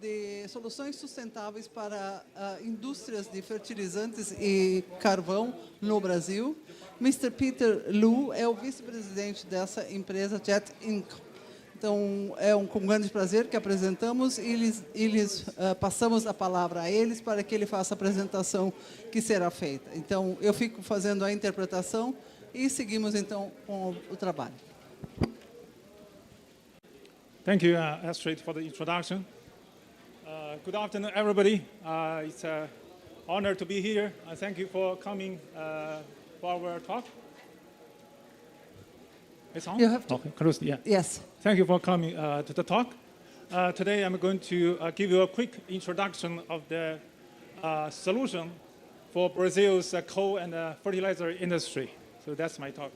de soluções sustentáveis para indústrias de fertilizantes e carvão no Brasil. Mr. Peter Lu é o vice-presidente dessa empresa, Jet Inc. Então, com grande prazer que apresentamos e passamos a palavra a eles para que ele faça a apresentação que será feita. Então, eu fico fazendo a interpretação e seguimos, então, com o trabalho. Thank you, Astrid, for the introduction. Good afternoon, everybody. It's an honor to be here. Thank you for coming for our talk. It's on? You have to. Okay, close, yeah. Yes. Thank you for coming to the talk. Today, I'm going to give you a quick introduction of the solution for Brazil's coal and fertilizer industry. So that's my talk.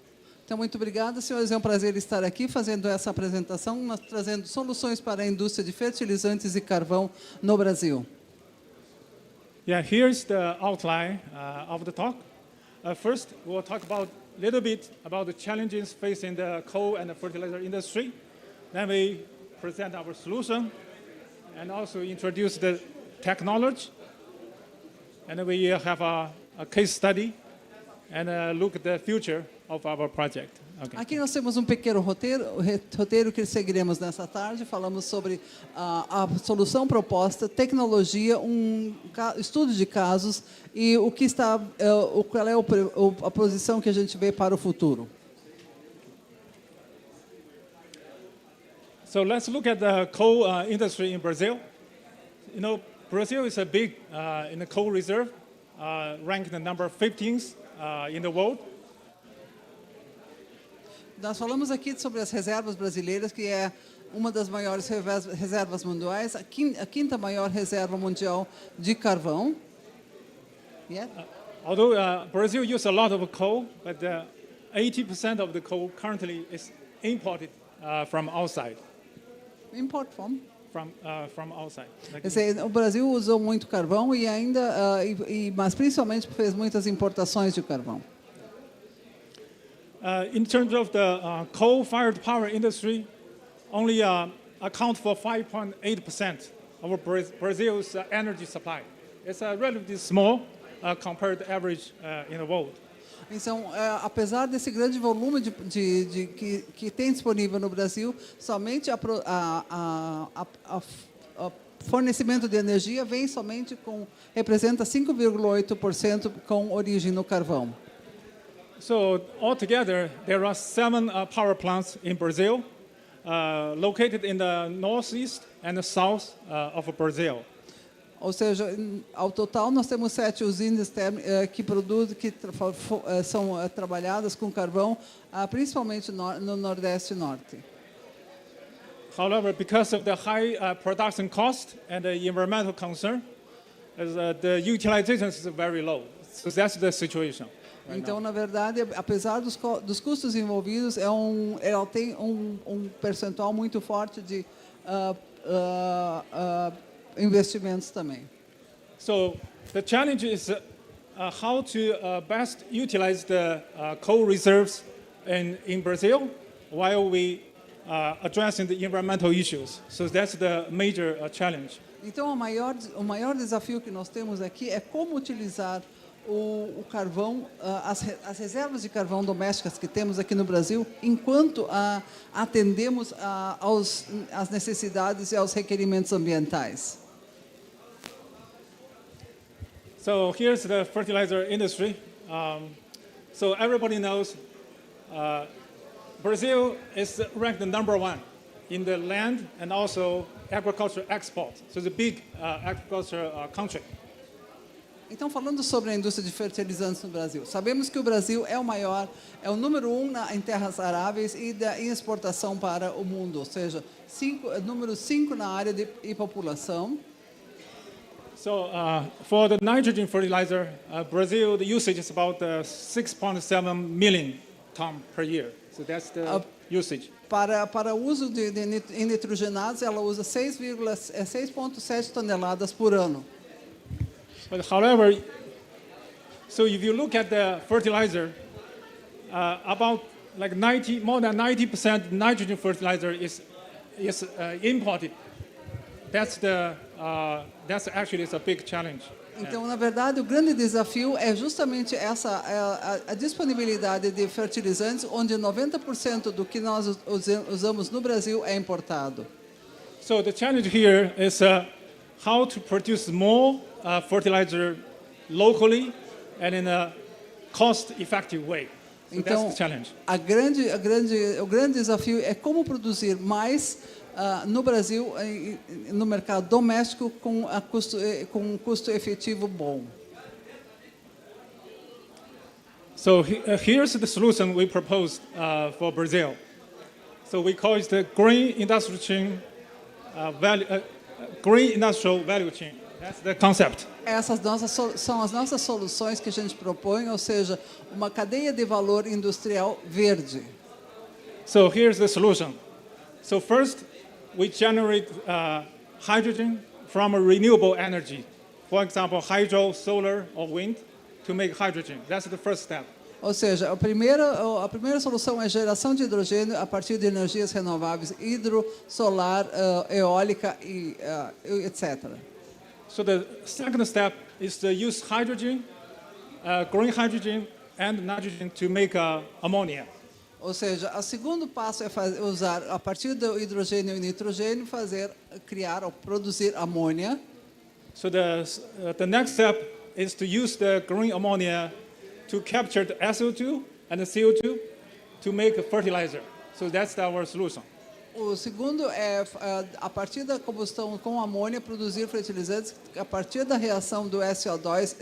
Então, muito obrigada, senhores. É um prazer estar aqui fazendo essa apresentação, nós trazendo soluções para a indústria de fertilizantes e carvão no Brasil. Yeah, here's the outline of the talk. First, we'll talk a little bit about the challenges facing the coal and the fertilizer industry. Then we present our solution and also introduce the technology. And then we have a case study and look at the future of our project. Okay. Aqui nós temos um pequeno roteiro que seguiremos nessa tarde. Falamos sobre a solução proposta, tecnologia, estudo de casos e qual é a posição que a gente vê para o futuro. So let's look at the coal industry in Brazil. You know, Brazil is a big in the coal reserve, ranked the number 15th in the world. Nós falamos aqui sobre as reservas brasileiras, que é uma das maiores reservas mundiais, a quinta maior reserva mundial de carvão. Yeah. Although Brazil uses a lot of coal, but 80% of the coal currently is imported from outside. Import from? From outside. O Brasil usou muito carvão e mas principalmente fez muitas importações de carvão. In terms of the coal-fired power industry, only account for 5.8% of Brazil's energy supply. It's relatively small compared to average in the world. Então, apesar desse grande volume que tem disponível no Brasil, somente fornecimento de energia representa 5,8% com origem no carvão. So altogether, there are 7 power plants in Brazil, located in the northeast and the south of Brazil. Ou seja, ao total nós temos 7 usinas que são trabalhadas com carvão, principalmente no Nordeste e Norte. However, because of the high production cost and the environmental concern, the utilization is very low. So that's the situation. Então, na verdade, apesar dos custos envolvidos, ela tem um percentual muito forte de investimentos também. So the challenge is how to best utilize the coal reserves in Brazil while we addressing the environmental issues. So that's the major challenge. Então, o maior desafio que nós temos aqui é como utilizar o carvão, as reservas de carvão domésticas que temos aqui no Brasil, enquanto atendemos às necessidades e aos requerimentos ambientais. So here's the fertilizer industry. So everybody knows Brazil is ranked the #1 in the land and also agriculture export. So it's a big agriculture country. Então, falando sobre a indústria de fertilizantes no Brasil, sabemos que o Brasil é o número 1 em terras aráveis e em exportação para o mundo, ou seja, número 5 na área de população. So for the nitrogen fertilizer, Brazil, the usage is about 6.7 million tons per year. So that's the usage. Para o uso em nitrogenados, ela usa 6,7 toneladas por ano. But however, so if you look at the fertilizer, about like more than 90% nitrogen fertilizer is imported that's actually it's a big challenge. Então, na verdade, o grande desafio é justamente a disponibilidade de fertilizantes, onde 90% do que nós usamos no Brasil é importado. So the challenge here is how to produce more fertilizer locally and in a cost-effective way. So Então, that's the challenge. o grande desafio é como produzir mais no Brasil, no mercado doméstico, com um custo efetivo bom. So here's the solution we proposed for Brazil. So we call it the green industrial chain, green industrial value chain. That's the concept. Essas são as nossas soluções que a gente propõe, ou seja, uma cadeia de valor industrial verde. So here's the solution. So first, we generate hydrogen from a renewable energy. For example, hydro, solar, or wind, to make hydrogen. That's the first step. Ou seja, a primeira solução é a geração de hidrogênio a partir de energias renováveis, hidro, solar, eólica e etc. So the second step is to use hydrogen, green hydrogen, and nitrogen to make ammonia. Ou seja, o segundo passo é usar, a partir do hidrogênio e nitrogênio, criar ou produzir amônia. So the next step is to use the green ammonia to capture the SO2 and the CO2 to make a fertilizer. So that's our solution. O segundo é, a partir da combustão com amônia, produzir fertilizantes a partir da reação do SO2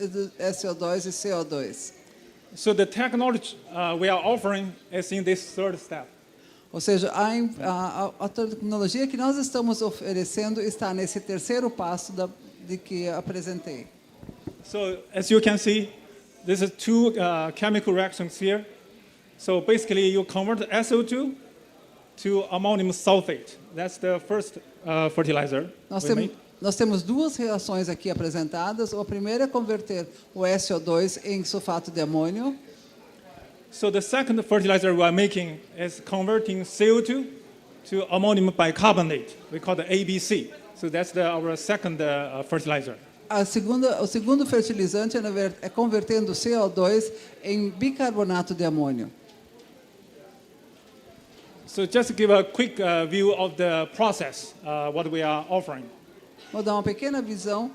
e CO2. So the technology we are offering is in this third step. Ou seja, a tecnologia que nós estamos oferecendo está nesse terceiro passo de que apresentei. So as you can see, this is two chemical reactions here. So basically, you convert SO2 to ammonium sulfate. That's the first fertilizer we make. Nós temos duas reações aqui apresentadas. A primeira é converter o SO2 em sulfato de amônio. So the second fertilizer we are making is converting CO2 to ammonium bicarbonate. We call it ABC. So that's our second fertilizer. O segundo fertilizante é convertendo CO2 em bicarbonato de amônio. So just to give a quick view of the process, what we are offering. Vou dar uma pequena visão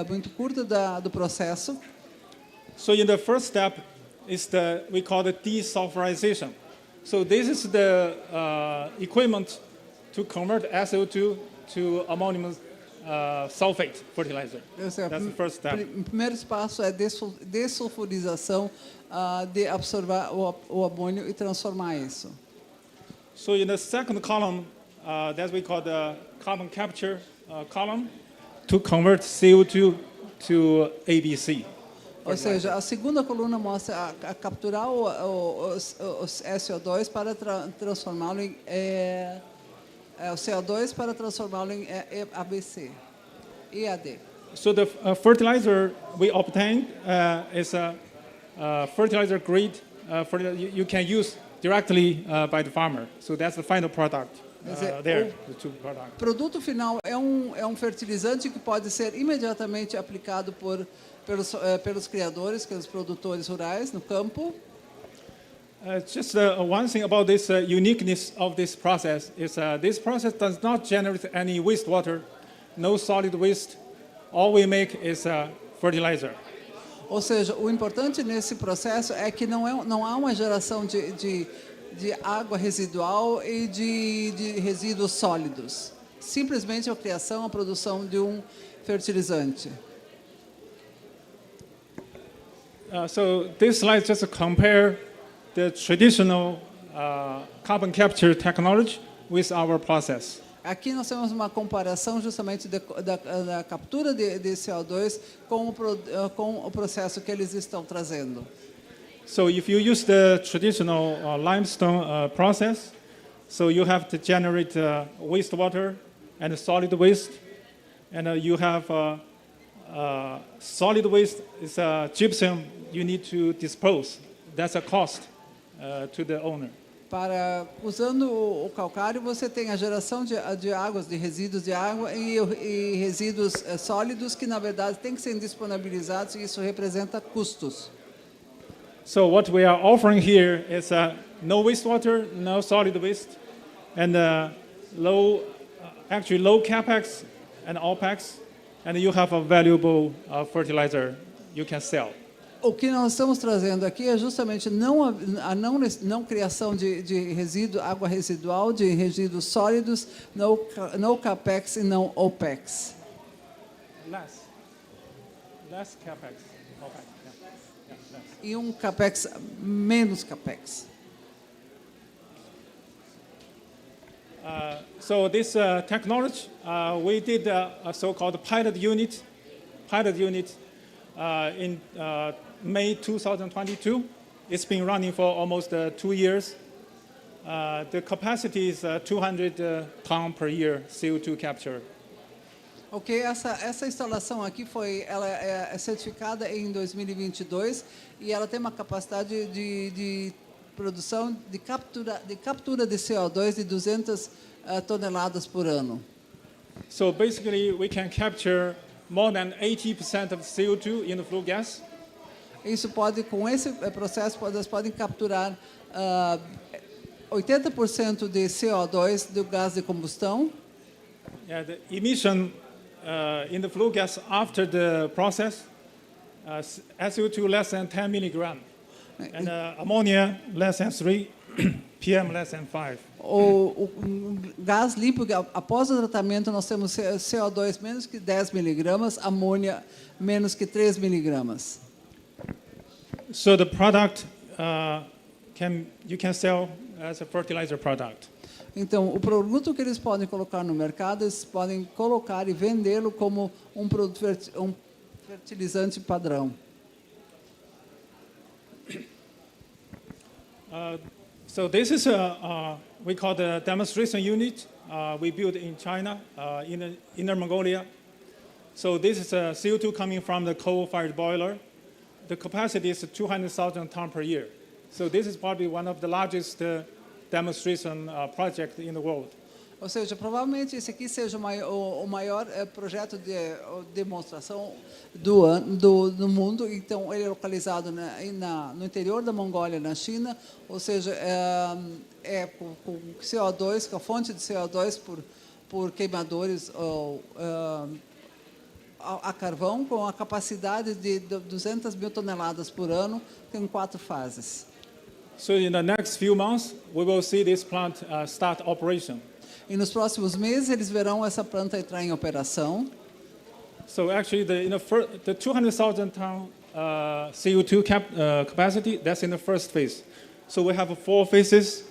muito curta do processo. So in the first step is we call it desulfurization. So this is the equipment to convert SO2 to ammonium sulfate fertilizer. That's the first step. O primeiro passo é dessulfurização de absorver o amônio e transformar isso. So in the second column, that we call the carbon capture column, to convert CO2 to ABC. Ou seja, a segunda coluna mostra a capturar o SO2 para transformá-lo em o CO2 para transformá-lo em ABC, EAD. So the fertilizer we obtain is a fertilizer grade. You can use directly by the farmer. So that's the final product. The two products. O produto final é um fertilizante que pode ser imediatamente aplicado pelos criadores, pelos produtores rurais no campo. Just one thing about this uniqueness of this process is this process does not generate any wastewater, no solid waste. All we make is fertilizer. Ou seja, o importante nesse processo é que não há uma geração de água residual e de resíduos sólidos. Simplesmente a criação, a produção de um fertilizante. So this slide just compare the traditional carbon capture technology with our process. Aqui nós temos uma comparação justamente da captura de CO2 com o processo que eles estão trazendo. So if you use the traditional limestone process, so you have to generate wastewater and solid waste, and you have solid waste is gypsum you need to dispose. That's a cost to the owner. Usando o calcário, você tem a geração de águas, de resíduos de água e resíduos sólidos que, na verdade, têm que ser disponibilizados e isso representa custos. So what we are offering here is no wastewater, no solid waste, and low capex and OPEX, and you have a valuable fertilizer you can sell. O que nós estamos trazendo aqui é justamente a não criação de resíduo, água residual, de resíduos sólidos, no capex e não OPEX. Less capex, OPEX. Less. E capex, menos capex. So this technology, we did a so-called pilot unit in May 2022. It's been running for almost 2 years. The capacity is 200 tons per year CO2 capture. Ok, essa instalação aqui ela é certificada em 2022 e ela tem uma capacidade de produção de captura de CO2 de 200 toneladas por ano. So basically, we can capture more than 80% of CO2 in the flue gas. Isso com esse processo, elas podem capturar 80% de CO2 do gás de combustão. Yeah, the emission in the flue gas after the process, SO2 less than 10 milligram, and ammonia less than 3, PM less than 5. O gás limpo, após o tratamento, nós temos CO2 menos que 10 miligramas, amônia menos que 3 miligramas. So the product you can sell as a fertilizer product. Então, o produto que eles podem colocar no mercado, eles podem colocar e vendê-lo como um fertilizante padrão. So this is we call the demonstration unit we built in China, in Inner Mongolia. So this is CO2 coming from the coal-fired boiler. The capacity is 200,000 tons per year. So this is probably one of the largest demonstration projects in the world. Ou seja, provavelmente esse aqui seja o maior projeto de demonstração do mundo. Então, ele é localizado no interior da Mongólia, na China. Ou seja, com CO2, com a fonte de CO2 por queimadores a carvão, com a capacidade de 200 mil toneladas por ano, tem 4 fases. So in the next few months, we will see this plant start operation. E nos próximos meses eles verão essa planta entrar em operação. So actually, the 200,000 ton CO2 capacity, that's in the first phase. So we have 4 phases.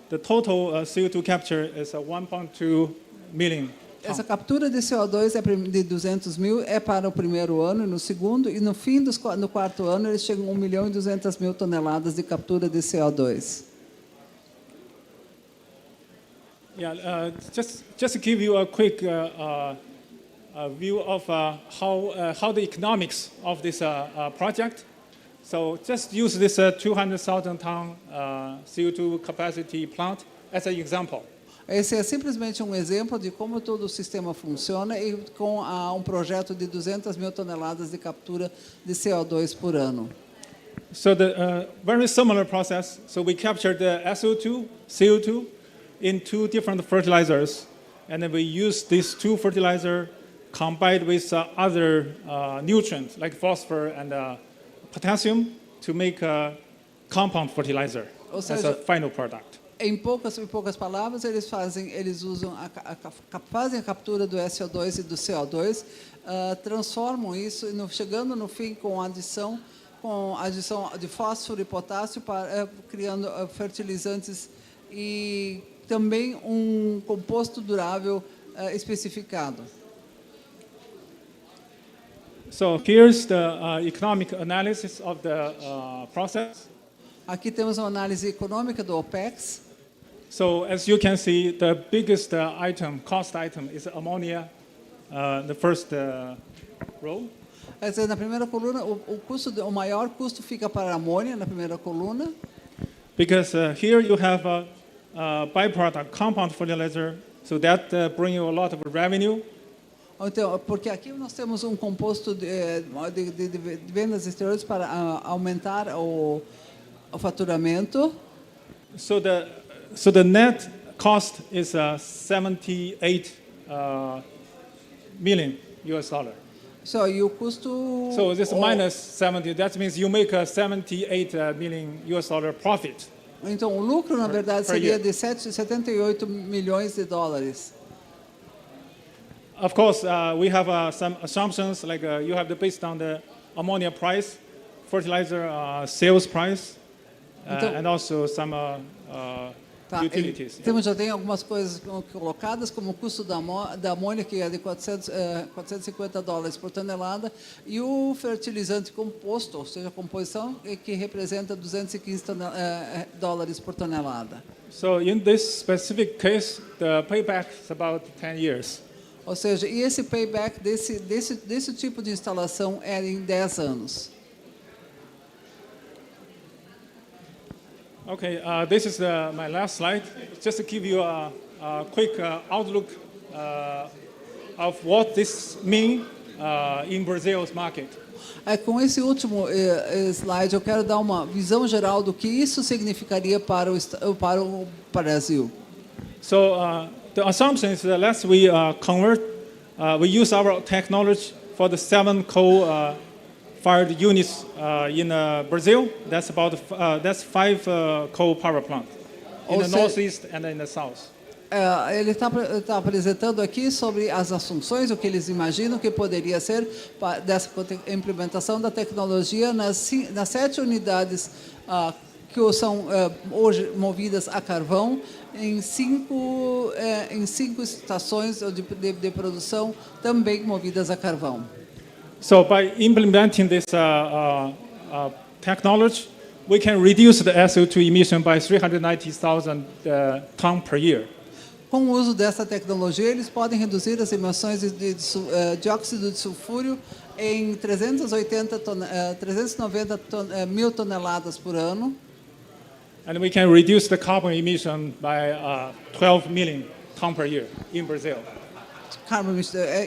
The total CO2 capture is 1.2 million. Essa captura de CO2 de 200 mil é para o primeiro ano e no segundo, e no fim no quarto ano eles chegam a 1.200.000 toneladas de captura de CO2. Yeah, just to give you a quick view of how the economics of this project. So just use this 200,000 ton CO2 capacity plant as an example. Esse é simplesmente um exemplo de como todo o sistema funciona e com um projeto de 200 mil toneladas de captura de CO2 por ano. So the very similar process. So we captured the SO2, CO2 in 2 different fertilizers, and then we use these 2 fertilizers combined with other nutrients like phosphorus and potassium to make a compound fertilizer as a final product. Em poucas palavras, fazem a captura do SO2 e do CO2, transformam isso, chegando no fim com adição de fósforo e potássio, criando fertilizantes e também um composto durável especificado. So here's the economic analysis of the process. Aqui temos uma análise econômica do OPEX. So as you can see, the biggest cost item is ammonia, the first row. Na primeira coluna, o maior custo fica para a amônia, na primeira coluna. because here you have a byproduct, compound fertilizer, so that brings you a lot of revenue. Então, porque aqui nós temos um composto de vendas exteriores para aumentar o faturamento. So the net cost is 78 million US dollar. So, e o custo... So this minus 70, that means you make a 78 million US dollar profit. Então, o lucro, na verdade, seria year. de 78 milhões de dólares. Of course, we have some assumptions, like you have to based on the ammonia price, fertilizer sales price, and also some utilities. Já tem algumas coisas colocadas, como o custo da amônia, que é de 450 dólares por tonelada, e o fertilizante composto, ou seja, a composição, que representa 215 dólares por tonelada. So in this specific case, the payback is about 10 years. Ou seja, e esse payback desse tipo de instalação é em 10 anos. Okay, this is my last slide. Just to give you a quick outlook of what this means in Brazil's market. Com esse último slide, eu quero dar uma visão geral do que isso significaria para o Brasil. So the assumption is that let's we convert, we use our technology for the 7 coal-fired units in Brazil. That's about that's 5 coal power plants in the northeast and in the south. Ele está apresentando aqui sobre as assunções, o que eles imaginam que poderia ser dessa implementação da tecnologia nas 7 unidades que são hoje movidas a carvão, em 5 estações de produção também movidas a carvão. So by implementing this technology, we can reduce the SO2 emission by 390,000 tons per year. Com o uso dessa tecnologia, eles podem reduzir as emissões de dióxido de sulfúrio em 390 mil toneladas por ano. And we can reduce the carbon emission by 12 million tons per year in Brazil.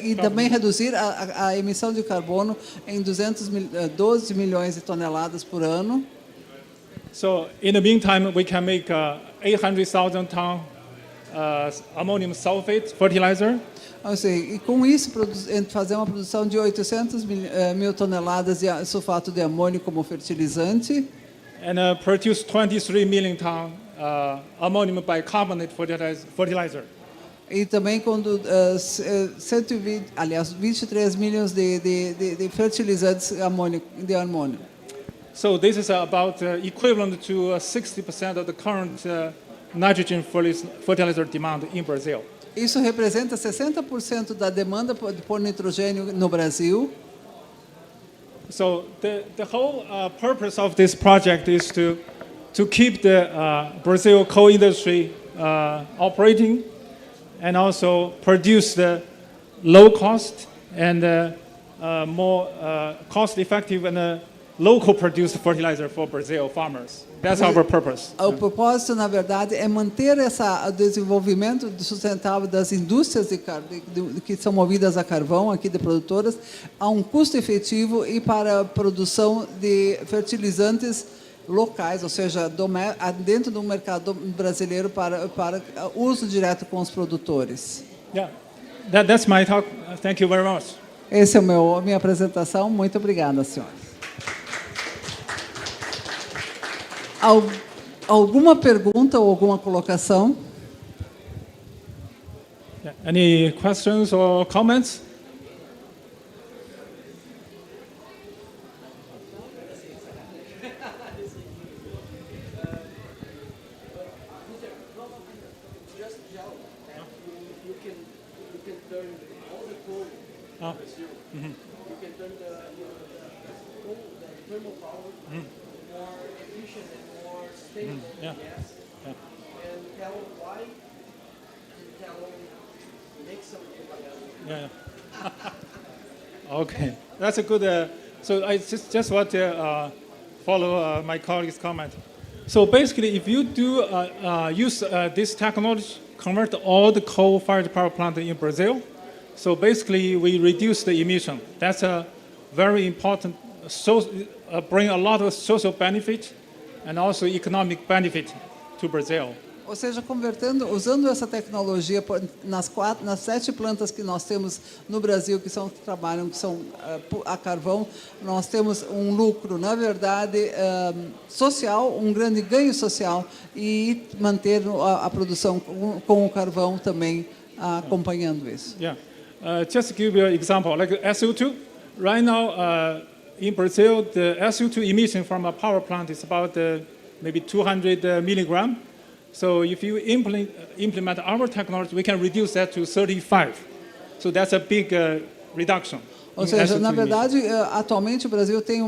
E também reduzir a emissão de carbono em 12 milhões de toneladas por ano. So in the meantime, we can make 800,000 tons ammonium sulfate fertilizer. E com isso fazer uma produção de 800 mil toneladas de sulfato de amônio como fertilizante. And produce 23 million tons ammonium bicarbonate fertilizer. E também 23 milhões de fertilizantes de amônio. So this is about equivalent to 60% of the current nitrogen fertilizer demand in Brazil. Isso representa 60% da demanda por nitrogênio no Brasil. So the whole purpose of this project is to keep the Brazil coal industry operating, and also produce the low cost and more cost effective and local produced fertilizer for Brazil farmers. That's our purpose. O propósito, na verdade, é manter o desenvolvimento sustentável das indústrias que são movidas a carvão, aqui de produtoras, a um custo efetivo e para a produção de fertilizantes locais, ou seja, dentro do mercado brasileiro para uso direto com os produtores. Yeah, that's my talk. Thank you very much. Essa é a minha apresentação. Muito obrigada, senhora. Alguma pergunta ou alguma colocação? Yeah. Any questions or comments? You can turn the thermal power more efficient and more stable gas, and tell why, and tell make something like that. Yeah. Okay, that's a good. So I just want to follow my colleague's comment. So basically, if you do use this technology, convert all the coal-fired power plant in Brazil, so basically we reduce the emission. That's a very important, bring a lot of social benefit and also economic benefit to Brazil. Ou seja, usando essa tecnologia nas 7 plantas que nós temos no Brasil que trabalham a carvão, nós temos um lucro, na verdade, social, um grande ganho social e manter a produção com o carvão também acompanhando isso. Yeah, just to give you an example, like SO2. Right now, in Brazil, the SO2 emission from a power plant is about maybe 200 milligram. So if you implement our technology, we can reduce that to 35. So that's a big reduction. Ou seja, na verdade, atualmente o Brasil tem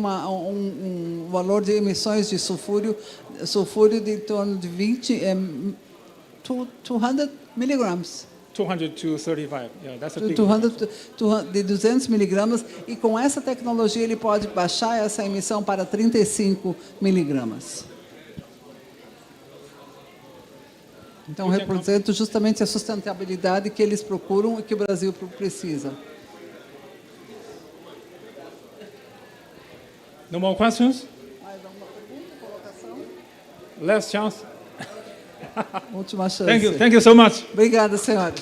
valor de emissões de sulfúrio de em torno de 200 miligramas. 200 to 35. Yeah, that's a big 200 miligramas, e com essa tecnologia ele pode baixar essa emissão para 35 miligramas. Então, representa justamente a sustentabilidade que eles procuram e que o Brasil precisa. No more questions? Mais alguma pergunta, colocação? Last chance. Última chance. Thank you so much. Obrigada, senhores.